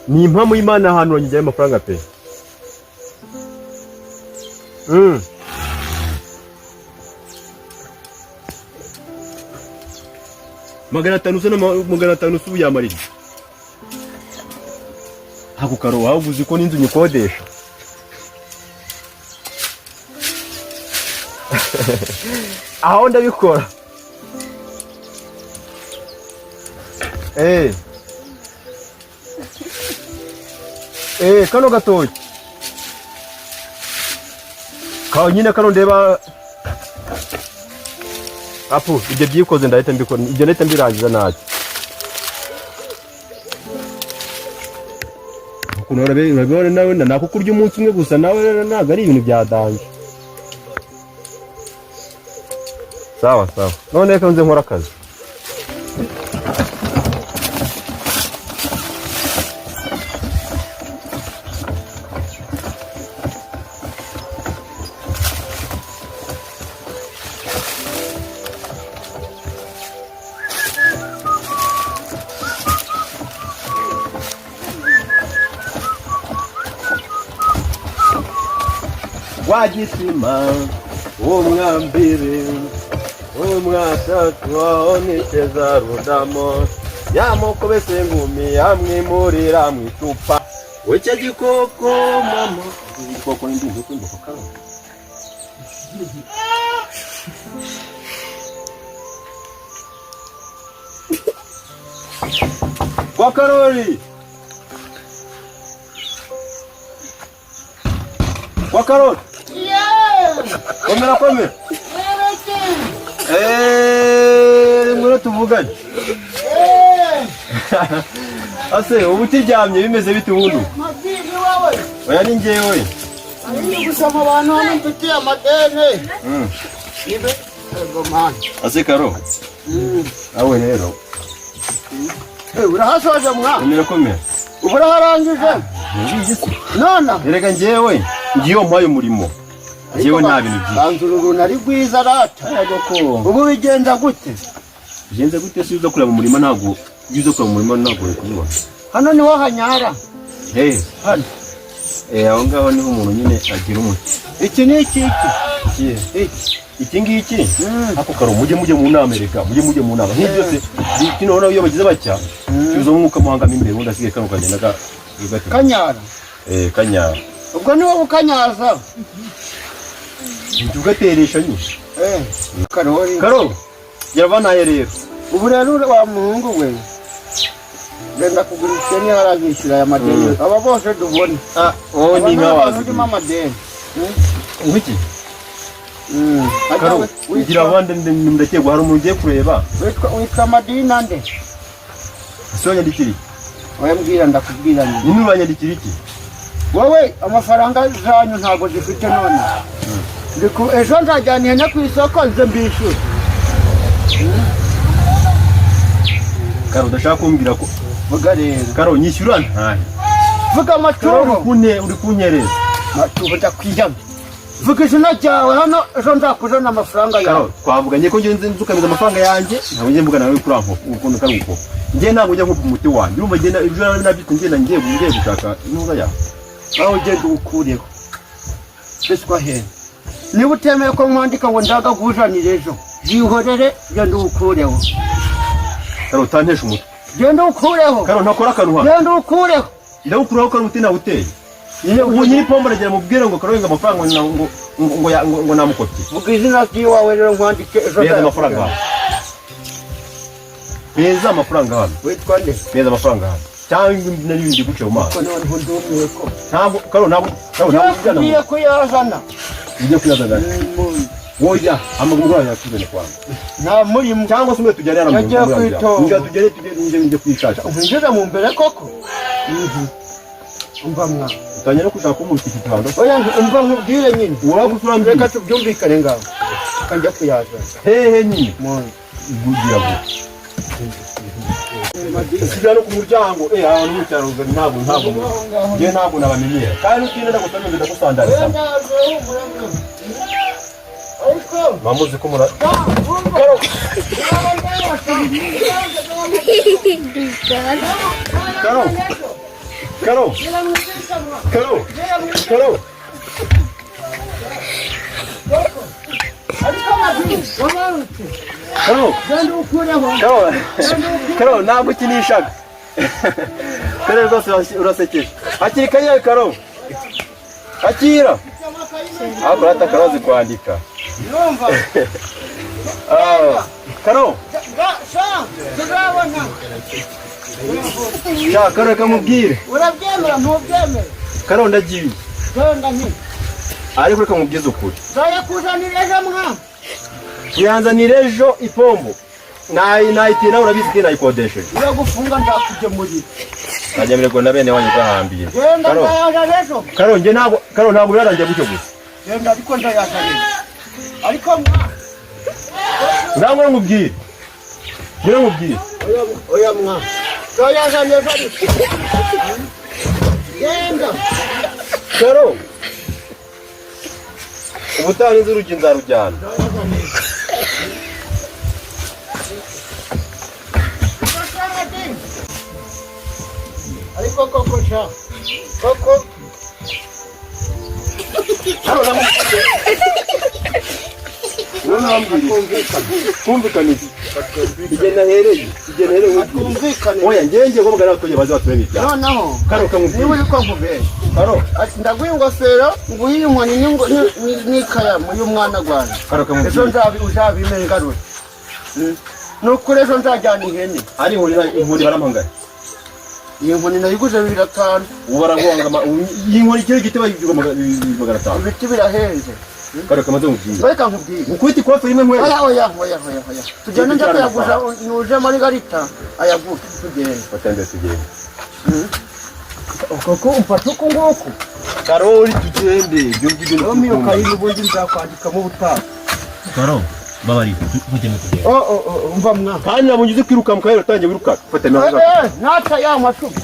Ni impamo y'Imana ahantu wanyijyaye amafaranga pe. Magana atanu subu yamarira. Haku Karo wavuze ko n'inzu nyikodesha. Aho ndabikora. Kano gatoki. Kaho nyine kano ndeba apu ibyo byikoze ndahita mbikora ibyo ndahita mbirangiza nacyo. Ukuntu urabibona nawe nako kurya umunsi umwe gusa nawe ntago ari ibintu byadanje. Sawa. None reka nze nkora akazi. Wagisima umwambire umwatatu oniteza rudamo yamoko bese ngumi hamwe murira mwitupa wece gikoko mama gikoko n'indi gikoko karo kwa Karoli Komera. Ngoro tuvugane. Ase ubu tiryamye bimeze bite ubundi? Mabini wawe. Oya ni ngewe. Ari gusama abantu hano mfite amadene. Ibe egomana. Ase Karo. Awe rero. Urahasoje mwa? Komera. Uburaharangije. Nona. Erega ngewe ngiyo mpaye umurimo. Ngewe nta bintu byinshi. Banzururu nari gwiza rata. Ubu bigenza gute? Bigenza gute si uza kureba mu murima ntago yuzo kureba mu murima ntago kubibona. Hano niho hanyara. Hano. Aho ngaho niho umuntu nyine agira umuti. Iki ni iki? Iki ngiki ako Karo mujye mu nama Amerika mujye mu nama nk'ibyo byose kino none iyo bagize bacya cyuzo mwuka muhanga imbere undi asigaye kano kagenda Kanyara. Kanyara. Ubwo niwo ukanyaza. Ntugateresha nyine. Karo. Yaravanaye rero. Ubu rero wa muhungu we. Genda kugura ikeni haragishira ya madeni. Aba bose dubone. Ni nkawazi. Ndi mama deni. Ngiki? Karo, ugira abandi ndakegwa hari umuntu ugiye kureba. Witwa Madina nde? Sonya dikiri. Wayambwira ndakubwira ni. Nini banyandikira iki? Wowe amafaranga zanyu ntago zifite none. Ndiko ejo nzajyaniye no ku isoko nze mbishyura. Karo ndashaka kumbwira ko vuga rero. Karo nyishyura ntahe. Vuga amaturo. Uri kunyereza. Maturo ndakwiyamye. Vuga izina ryawe hano ejo nzakuzana amafaranga yawe. Karo twavuganye ko ngenze nzukamiza amafaranga yanjye ntabwo ngiye mvugana nawe kuri aho ukuntu kari uko. Ngiye ntabwo njya nko umuti wanjye. Urumva genda ibyo nabyitse ngenda ngiye gushaka inuza yawe. Aho ugenda ukureho. Beswa he. Niba utemeye ko mwandika ngo ndagagujanire ejo. Jihorere genda ukureho. Karo utantesha umutwe. Genda ukureho. Karo ntakora akantu hano. Genda ukureho. Ndawukuraho karo uti nawe uteye. Ubu nyiri pombo aragira mubwire ngo Karo yenga amafaranga ngo namukopye. Vuga izina ry'iwawe rero nkwandike ejo. Beza amafaranga hano. Beza amafaranga hano. Witwa nde? Beza amafaranga hano. Cyangwa n'ibindi guce mu maso. Ko none ndumiwe ko. Ntabwo Karo ngiye kuyazana. Ngiye kuyazana. Woya amaguru yakuzana kwa. Nta muri cyangwa se tujyane hano. Ngiye tujye kwishaka. Unjira mu mbere koko. Umva mwa. Utanyera kushaka umuntu kitando. Oya umva nkubwire nyine. Uragusura mbere reka tubyumvikane ngaho. Kanja kuyazana. Hehe nyine. Mone. Gugira ngo. Sigano ku muryango abantu mucyaro ntabwo ngiye ntabwo nabamenyera kandi utinda gutameza ndakusandariza. mamuzi ko mura Karo Karo ntabwo ukinishaga Karo rwose urasekeje akiri kanyaye Karo akira ahubwo rata Karo azi kwandika Karo Karo reka mubwire urabyemera ntubyemere Karo ndagiye genda nti ariko reka mubwize ukuri nzayakuzanira ejo mwana kuyanzanira ejo ipombo nayitiye nawe urabizi ko nayikodesheje iyo gufunga ndakugemurira nagemererwa na bene wanyu gahambiye genda ndayaja ejo Karo ntabwo birarangiye gutyo gusa genda ariko ndayaja ejo ariko mwana ntabwo nkubwire ngira nkubwire oya mwana ndayaja ejo ariko genda Karo ubutaha inzurugi nzarujyana ariko koko sha koko kumvikana igena hereye oya ngenge ngo mugana abaturage baze bature n'ibyaha noneho Karo kamubwire niba uriko nkubere Karo ati ndaguha ingofero nguhe inkoni n'ikaramu y'umwana gwanjye Karo ejo kamubwire uzabime ngarure nukuri ejo nzajyana ihene ari inkoni barampangara iyi nkoni nayiguze 500 ubu baragonga iyi nkoni kiri giti bayigura 500 ibiti birahenze Karo kamaze mubwire reka nkubwire ukubita ikofe rimwe nkwe oya tugende njya kuyaguza nuje Margarita ayagura tugende batende tugende koko umfata uko ngoko Karoli tugende ibyo ngibyo Romeo kayini ubundi nzakwandikamo ubutaha Karo babari tugende tugende umva mwana kandi nabonye uzi kwiruka mukayira utangiye wiruka fata nata ya macupa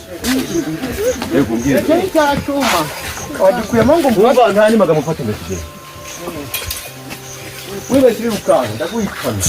yego mbwira iki cyacuma wadikuyemo ngo umva nta ni magambo fata ngo tugende wibeshye wiruka ndaguhitana